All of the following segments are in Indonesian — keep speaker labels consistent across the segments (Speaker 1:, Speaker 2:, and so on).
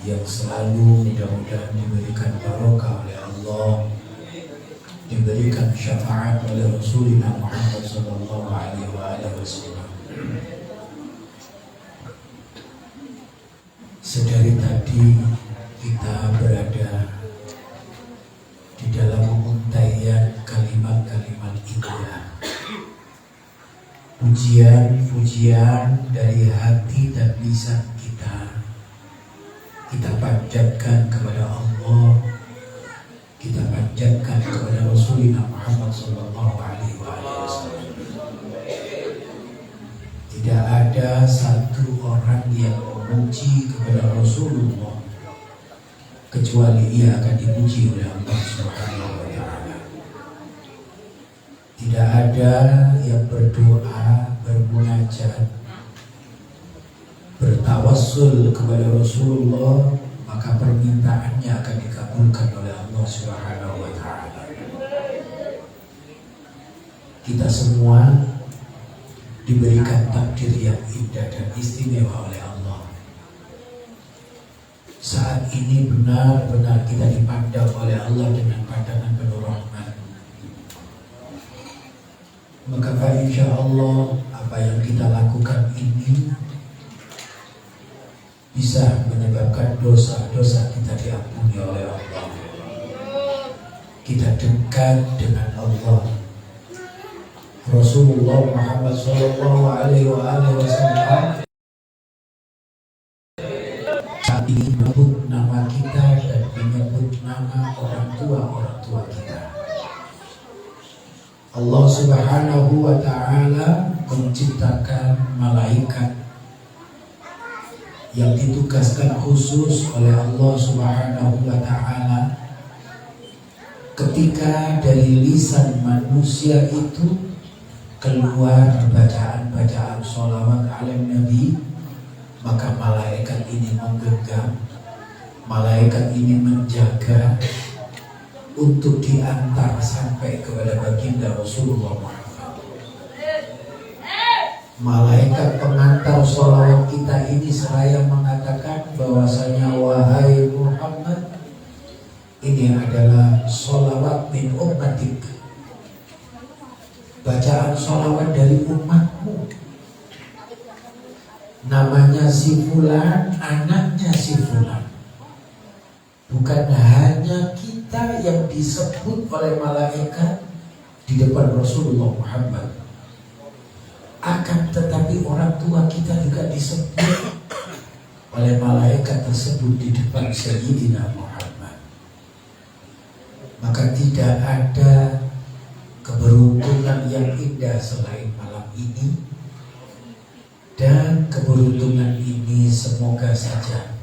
Speaker 1: yang selalu mudah-mudahan diberikan barokah oleh Allah, diberikan syafaat oleh Rasulullah Muhammad sallallahu alaihi wasallam. Sedari tadi kita berada di dalam menguntaian kalimat-kalimat indah, pujian-pujian dari hati dan lisan kita panjatkan kepada Allah, kita panjatkan kepada Rasulullah Muhammad sallallahu alaihi wasallam. Tidak ada satu orang yang memuji kepada Rasulullah kecuali ia akan dipuji oleh Allah Subhanahu wa taala. Tidak ada yang berdoa, bermunajat, bertawassul kepada Rasulullah maka permintaannya akan dikabulkan oleh Allah Subhanahu wa taala. Kita semua diberikan takdir yang indah dan istimewa oleh Allah. Saat ini benar-benar kita dipandang oleh Allah dengan pandangan penuh rahmat. Maka insya Allah apa yang kita lakukan ini bisa menyebabkan dosa-dosa kita diampuni oleh Allah. Kita dekat dengan Allah. Rasulullah Muhammad sallallahu alaihi wasallam saat ini menyebut nama kita dan menyebut nama orang tua kita. Allah Subhanahu wa taala menciptakan malaikat yang ditugaskan khusus oleh Allah Subhanahu wa taala ketika dari lisan manusia itu keluar bacaan-bacaan sholawat ala Nabi, maka malaikat ini menggenggam, malaikat ini menjaga untuk diantar sampai kepada baginda Rasulullah Muhammad. Malaikat pengantar sholawat kita ini seraya mengatakan bahwasanya wahai Muhammad, ini adalah sholawat min ummatik, bacaan sholawat dari umatmu. Namanya si fulan, anaknya si fulan. Bukan hanya kita yang disebut oleh malaikat di depan Rasulullah Muhammad, akan tetapi orang tua kita juga disebut oleh malaikat tersebut di depan Sayyidina Muhammad. Maka tidak ada keberuntungan yang indah selain malam ini, dan keberuntungan ini semoga saja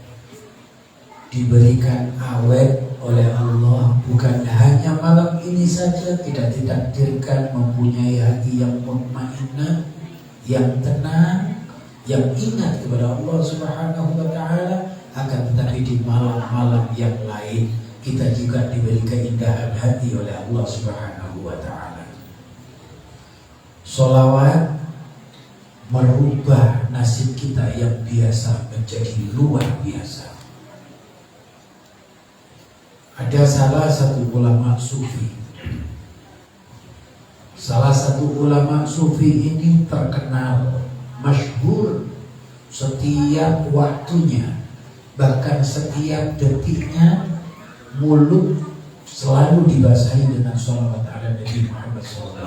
Speaker 1: diberikan awet oleh Allah, bukan hanya malam ini saja. Kita ditakdirkan mempunyai hati yang mutmainnah, yang tenang, yang ingat kepada Allah Subhanahu wa taala, akan tetapi di malam-malam yang lain kita juga diberi keindahan hati oleh Allah Subhanahu wa taala. Sholawat merubah nasib kita yang biasa menjadi luar biasa. Ada salah satu ulama sufi. Salah satu ulama sufi ini terkenal, masyhur, setiap waktunya, bahkan setiap detiknya, mulut selalu dibasahi dengan sholawat ala Nabi Muhammad SAW.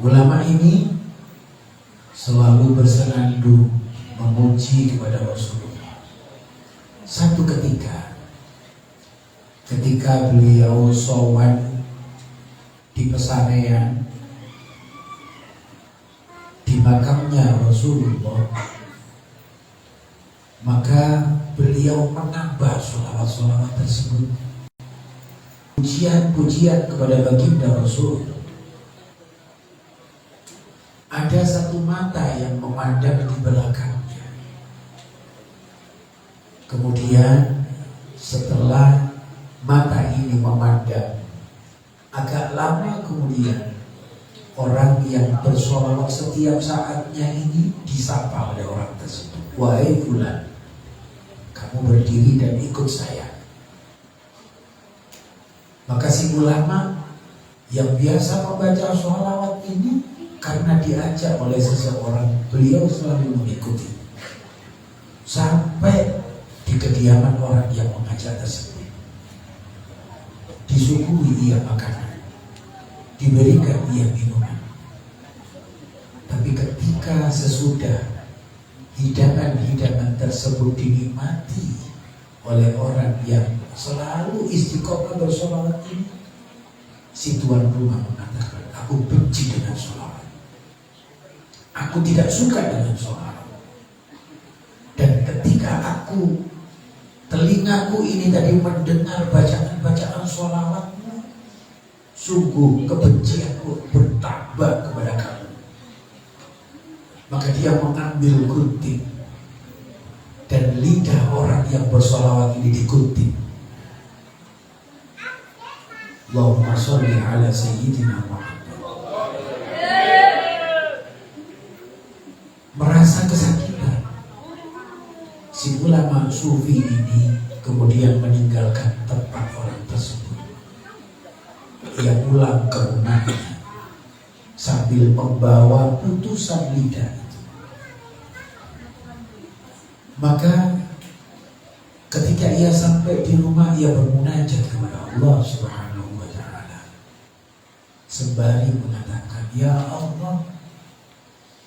Speaker 1: Ulama ini selalu bersenandung memuji kepada Rasulullah. Satu ketika beliau sowan di pesarean di makamnya Rasulullah, maka beliau menambah sholawat-sholawat tersebut, pujian-pujian kepada baginda Rasul. Ada satu mata yang memandang di belakangnya. Kemudian setelah mata ini memandang, agak lama kemudian orang yang bersolawat setiap saatnya ini disapa oleh orang wahai fulan, kamu berdiri dan ikut saya. Maka si ulama yang biasa membaca sholawat ini, karena diajak oleh seseorang, beliau selalu mengikuti sampai di kediaman orang yang mengajak tersebut. Disuguhi ia makanan, diberikan ia minuman. Tapi ketika sesudah hidangan-hidangan tersebut dinikmati oleh orang yang selalu istiqomah bersolawat ini, si tuan rumah mengatakan, aku benci dengan solawat, aku tidak suka dengan solawat. Dan ketika telingaku ini tadi mendengar bacaan-bacaan solawatmu, sungguh kebencianku bertambah kepada kamu. Maka dia mengambil gunting, dan lidah orang yang bersolawat ini digunting. Allahumma sholli ala sayyidina Muhammad. Merasa kesakitan, si ulama sufi ini kemudian meninggalkan tempat orang tersebut. Ia pulang ke rumahnya sambil membawa putusan lidah itu. Maka ketika ia sampai di rumah, ia bermunajat kepada Allah Subhanahu wa ta'ala, sembari mengatakan, ya Allah,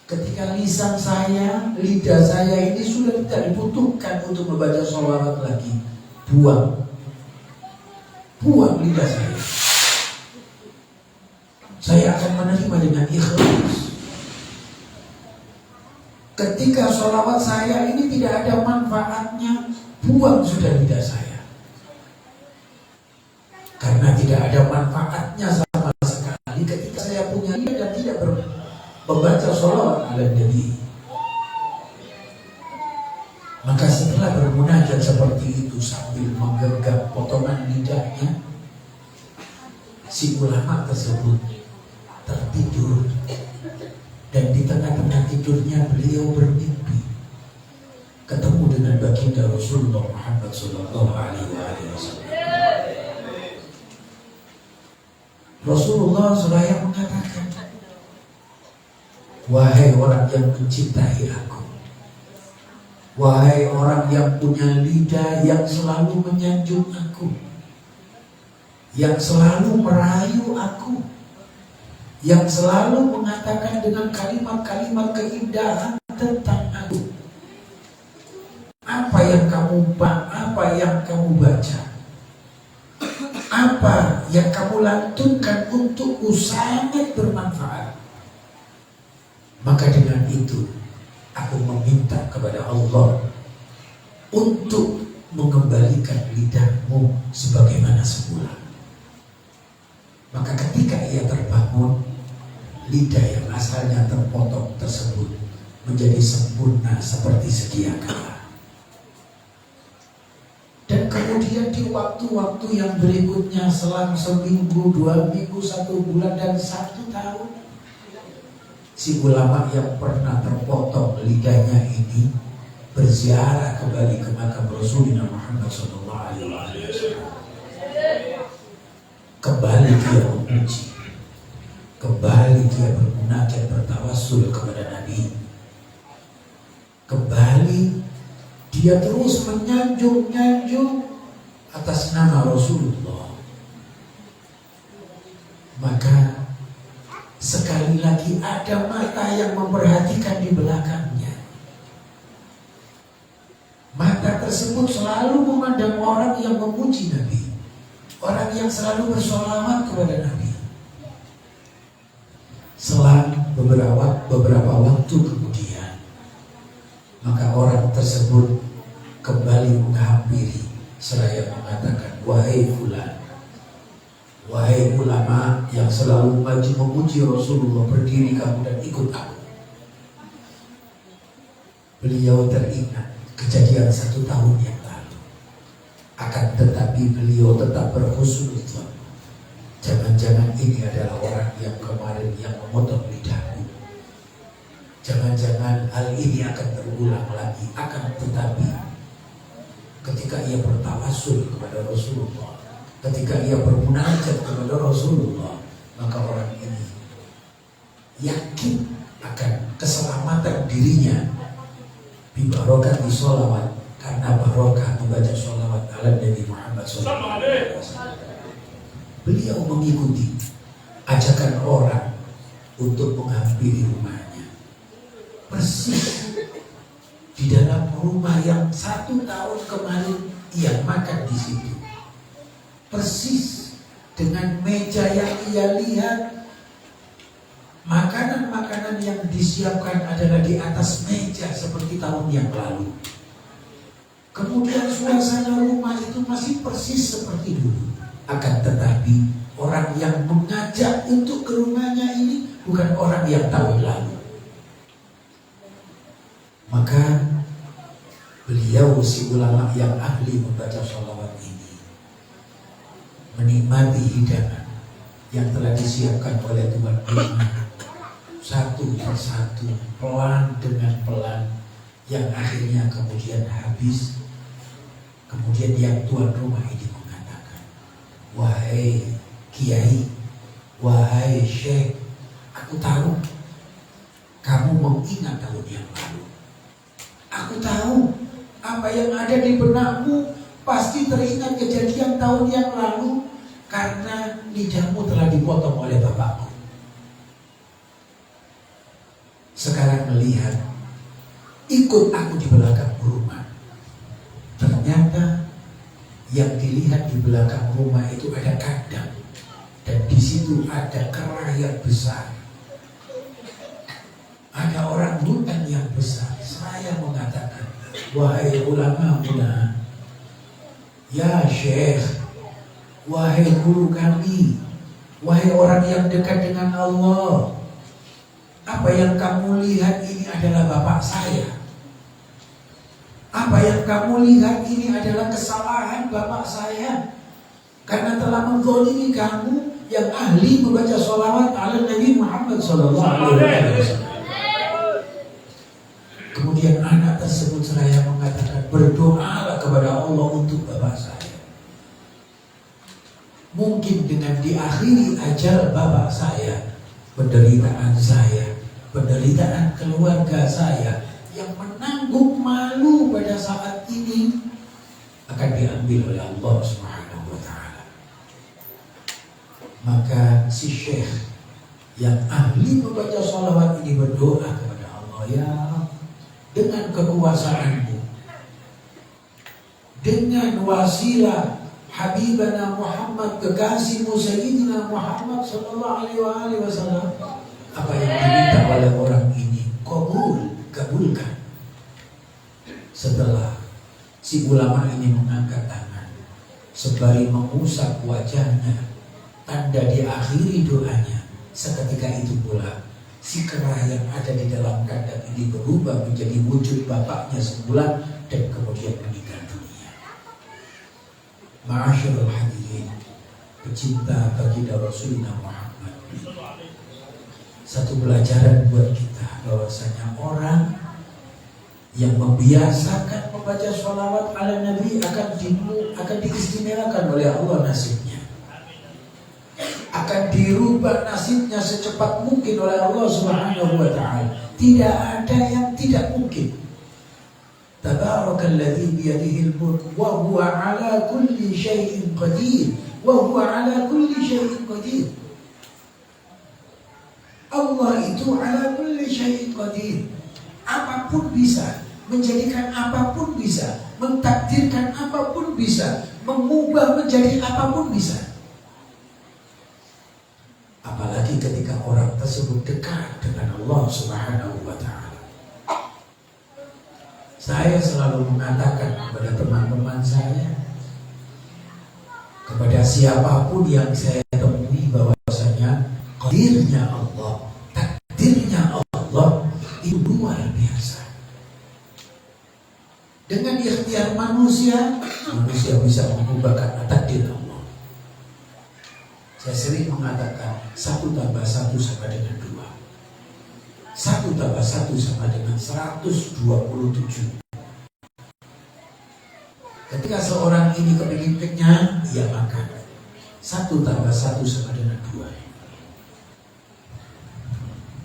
Speaker 1: ketika lisan saya, lidah saya ini sudah tidak dibutuhkan untuk membaca sholawat lagi, buang lidah saya akan menerima dengan ikhlas. Ketika sholawat saya ini tidak ada manfaatnya, buang sudah lidah saya, karena tidak ada manfaatnya sama sekali ketika saya punya lidah dan tidak membaca sholawat ala Nabi. Maka setelah bermunajat seperti itu sambil menggenggam potongan lidahnya, si ulama tersebut tertidur, dan di tengah-tengah tidurnya beliau bermimpi ketemu dengan baginda Rasulullah Muhammad sallallahu alaihi wasallam. Rasulullah SAW mengatakan, wahai orang yang mencintai aku, wahai orang yang punya lidah yang selalu menyanjung aku, yang selalu merayu aku, yang selalu mengatakan dengan kalimat-kalimat keindahan tentang aku. Apa yang kamu baca, apa yang kamu lantunkan untukku sangat bermanfaat. Maka dengan itu aku meminta kepada Allah untuk mengembalikan lidahmu sebagaimana semula. Maka ketika ia terbangun, lidah yang asalnya terpotong tersebut menjadi sempurna seperti sedia kala. Dan kemudian di waktu-waktu yang berikutnya, selang seminggu, 2 minggu, 1 bulan, dan 1 tahun, si ulama yang pernah terpotong lidahnya ini berziarah kembali ke makam Rasulullah Muhammad SAW. Kembali dia memuji, kembali dia bermunajat, bertawassul kepada Nabi, kembali dia terus menyanjung atas nama Rasulullah. Maka sekali lagi ada mata yang memperhatikan di belakangnya. Mata tersebut selalu memandang orang yang memuji Nabi, orang yang selalu bersolawat kepada Nabi. Selang beberapa waktu kemudian, maka orang tersebut kembali menghampiri seraya mengatakan, wahai fulan, wahai ulama yang selalu maju memuji Rasulullah, berdiri kamu dan ikut aku. Beliau teringat kejadian 1 tahun yang lalu, akan tetapi beliau tetap berhusnuzon. Jangan-jangan ini adalah orang yang kemarin yang memotong lidahku. Jangan-jangan hal ini akan terulang lagi. Akan tetapi ketika ia bertawassul kepada Rasulullah, ketika ia bermunajat kepada Rasulullah, maka orang ini yakin akan keselamatan dirinya bibarokati sholawat, karena barokah membaca sholawat ala Nabi Muhammad SAW. Beliau mengikuti ajakan orang untuk menghampiri rumahnya. Persis di dalam rumah yang 1 tahun kemarin ia makan di situ. Persis dengan meja yang ia lihat, makanan-makanan yang disiapkan adalah di atas meja seperti tahun yang lalu. Kemudian suasana rumah itu masih persis seperti dulu. Akan tetapi orang yang mengajak untuk ke rumahnya ini bukan orang yang tahun lalu. Maka beliau si ulama yang ahli membaca sholawat ini menikmati hidangan yang telah disiapkan oleh tuan rumah satu persatu, pelan dengan pelan, yang akhirnya kemudian habis. Kemudian yang tuan rumah ini mengatakan, wahai kiai, wahai syekh, aku tahu kamu mengingat tahun yang lalu. Aku tahu apa yang ada di benakmu pasti teringat kejadian tahun yang lalu, karena lidahmu telah dipotong oleh bapakmu. Sekarang melihat, ikut aku di belakang rumah. Ternyata yang dilihat di belakang rumah itu ada kandang, dan di situ ada kera yang besar, ada orang hutan yang besar. Saya mengatakan, wahai ulama-ulama, ya syekh, wahai guru kami, wahai orang yang dekat dengan Allah, apa yang kamu lihat ini adalah bapak saya. Apa yang kamu lihat ini adalah kesalahan bapak saya, karena telah menzalimi kamu yang ahli membaca sholawat ala Nabi Muhammad SAW. Kemudian anak tersebut seraya mengatakan, berdoalah kepada Allah untuk bapak saya. Mungkin dengan diakhiri ajal bapak saya, penderitaan saya, penderitaan keluarga saya yang menanggung malu pada saat ini akan diambil oleh Allah Subhanahu wa ta'ala. Maka si syekh yang ahli membaca sholawat ini berdoa kepada Allah, ya, dengan kekuasaanmu, dengan wasilah Habibana Muhammad, kekasihmu Sayyidina Muhammad sallallahu alaihi wasallam, apa yang diminta oleh orang ini kabulkan. Setelah si ulama ini mengangkat tangan sembari mengusap wajahnya, tanda diakhiri doanya, seketika itu pula si kera yang ada di dalam kandang ini berubah menjadi wujud bapaknya semula dan kemudian meninggal dunia. Ma'asyarul hadirin, pecinta baginda Rasulullah Muhammad, satu pelajaran buat kita bahwasanya orang yang membiasakan membaca sholawat ala Nabi akan diistimewakan oleh Allah nasibnya. Akan dirubah nasibnya secepat mungkin oleh Allah Subhanahu wa ta'ala. Tidak ada yang tidak mungkin. Tabarakalladzi biyadihil mulk wa huwa ala kulli syai'in qadir. Wa huwa ala kulli syai'in qadir. Allah itu ala kulli syai'in qadir. Apapun bisa, menjadikan apapun bisa, mentakdirkan apapun bisa, mengubah menjadi apapun bisa. Apalagi ketika orang tersebut dekat dengan Allah Subhanahu wa ta'ala. Saya selalu mengatakan kepada teman-teman saya, kepada siapapun yang saya temui, bahwasanya qadirnya Allah, takdirnya Allah itu luar biasa. Dengan ikhtiar manusia bisa mengubah takdir Allah. Saya sering mengatakan 1 tambah 1 sama dengan 2. 1 tambah 1 sama dengan 127. Ketika seorang ini kepingin kenyang, ia makan. 1 tambah 1 sama dengan 2.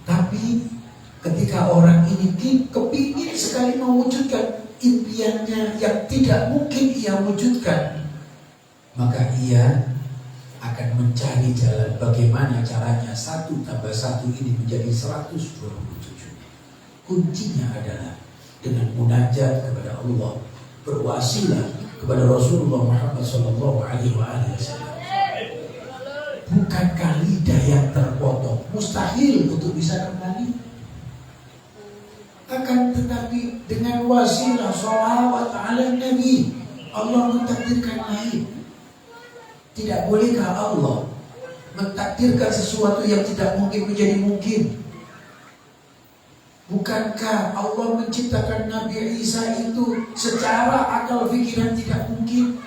Speaker 1: Tapi ketika orang ini kepingin sekali mewujudkan impiannya yang tidak mungkin ia wujudkan, maka ia akan mencari jalan bagaimana caranya 1 tambah 1 ini menjadi 127. Kuncinya adalah dengan munajat kepada Allah, berwasilah kepada Rasulullah Muhammad SAW. Bukankah lidah yang terpotong mustahil untuk bisa kembali? Akan tetapi dengan wasilah sholawat ala Nabi, Allah mentakdirkan lain. Tidak bolehkah Allah mentakdirkan sesuatu yang tidak mungkin menjadi mungkin? Bukankah Allah menciptakan Nabi Isa itu secara akal pikiran tidak mungkin?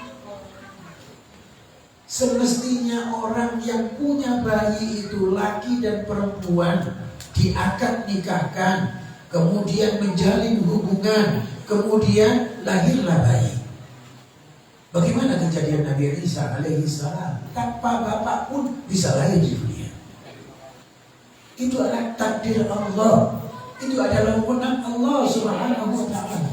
Speaker 1: Semestinya orang yang punya bayi itu laki dan perempuan diakad nikahkan, kemudian menjalin hubungan, kemudian lahirlah bayi. Bagaimana kejadian Nabi Isa alaihi salam? Tanpa bapak pun bisa lahir di dunia. Itu adalah takdir Allah. Itu adalah wewenang Allah Subhanahu wa ta'ala.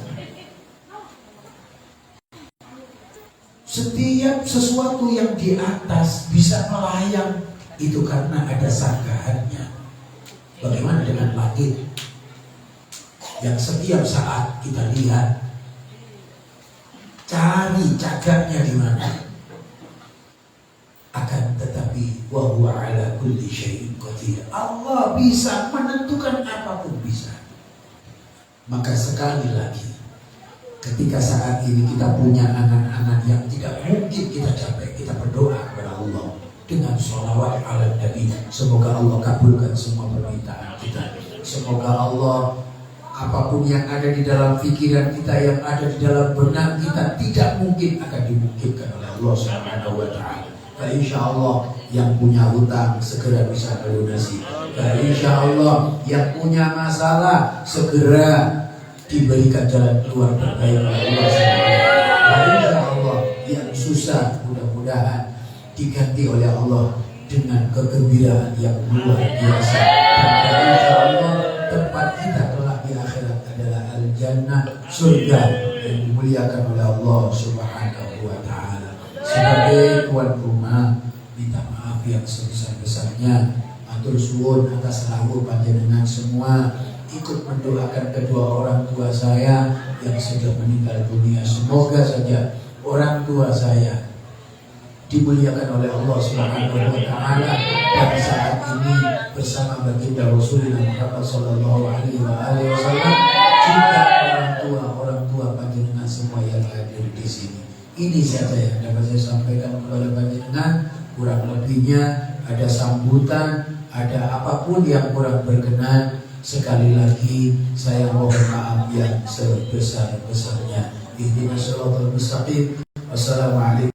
Speaker 1: Setiap sesuatu yang di atas bisa melayang, itu karena ada sanggahannya. Bagaimana dengan langit yang setiap saat kita lihat, cari cagaknya di mana? Akan tetapi wa huwa ala kulli syai'in qadir. Allah bisa menentukan apapun bisa. Maka sekali lagi, ketika saat ini kita punya anak-anak yang tidak mungkin kita capai, kita berdoa kepada Allah dengan sholawat ala Nabi. Semoga Allah kabulkan semua permintaan kita. Semoga Allah, apapun yang ada di dalam pikiran kita, yang ada di dalam benak kita, tidak mungkin akan dimungkinkan oleh Allah Subhanahu wa ta'ala. Insya Allah yang punya hutang segera bisa melunasi. Insya Allah yang punya masalah segera diberikan jalan keluar terbaik oleh Allah Subhanahu. Insya Allah yang susah mudah-mudahan diganti oleh Allah dengan kegembiraan yang luar biasa. Dan insya Allah tempat kita kelak di akhirat adalah al-jannah, surga yang dimuliakan oleh Allah Subhanahu wa ta'ala. Sebagai tuan rumah, minta maaf yang sebesar-besarnya. Matur suwun atas rawuh panjenengan semua, ikut mendoakan kedua orang tua saya yang sudah meninggal dunia. Semoga saja orang tua saya dimuliakan oleh Allah Subhanahu wa ta'ala pada saat ini bersama baginda Rasulullah Muhammad sallallahu alaihi wasallam. Juga orang tua panjenengan semua yang hadir di sini. Ini saja yang dapat saya sampaikan kepada panjenengan. Kurang lebihnya ada sambutan, ada apapun yang kurang berkenan, sekali lagi saya mohon maaf yang sebesar-besarnya. Ihdinas siratal mustaqim. Wassalamualaikum.